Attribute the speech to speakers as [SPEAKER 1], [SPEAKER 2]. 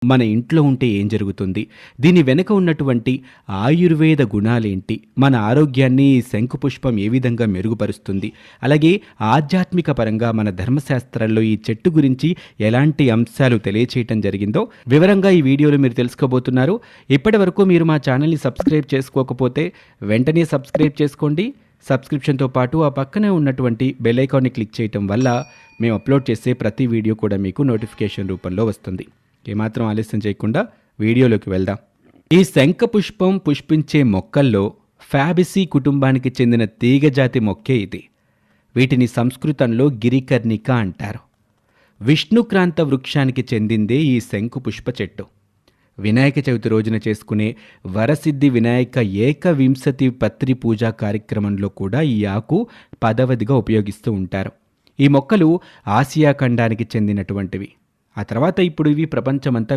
[SPEAKER 1] మన ఇంట్లో ఉంటే ఏం జరుగుతుంది? దీని వెనక ఉన్నటువంటి ఆయుర్వేద గుణాలేంటి? మన ఆరోగ్యాన్ని ఈ శంకుపుష్పం ఏ విధంగా మెరుగుపరుస్తుంది? అలాగే ఆధ్యాత్మిక పరంగా మన ధర్మశాస్త్రాల్లో ఈ చెట్టు గురించి ఎలాంటి అంశాలు తెలియచేయటం జరిగిందో వివరంగా ఈ వీడియోలో మీరు తెలుసుకోబోతున్నారు. ఇప్పటివరకు మీరు మా ఛానల్‌ని సబ్స్క్రైబ్ చేసుకోకపోతే వెంటనే సబ్స్క్రైబ్ చేసుకోండి. సబ్స్క్రిప్షన్‌తో పాటు ఆ పక్కనే ఉన్నటువంటి బెల్ ఐకాన్‌ని క్లిక్ చేయటం వల్ల మేము అప్లోడ్ చేసే ప్రతి వీడియో కూడా మీకు నోటిఫికేషన్ రూపంలో వస్తుంది. ఏమాత్రం ఆలస్యం చేయకుండా వీడియోలోకి వెళ్దాం. ఈ శంఖ పుష్పం పుష్పించే మొక్కల్లో ఫ్యాబిసీ కుటుంబానికి చెందిన తీగజాతి మొక్కే ఇది. వీటిని సంస్కృతంలో గిరికర్ణిక అంటారు. విష్ణుక్రాంత వృక్షానికి చెందిందే ఈ శంకు పుష్ప చెట్టు. వినాయక చవితి రోజున చేసుకునే వరసిద్ధి వినాయక ఏకవింశతి పత్రి పూజా కార్యక్రమంలో కూడా ఈ ఆకు పదవదిగా ఉపయోగిస్తూ ఉంటారు. ఈ మొక్కలు ఆసియా ఖండానికి చెందినటువంటివి. ఆ తర్వాత ఇప్పుడు ఇవి ప్రపంచమంతా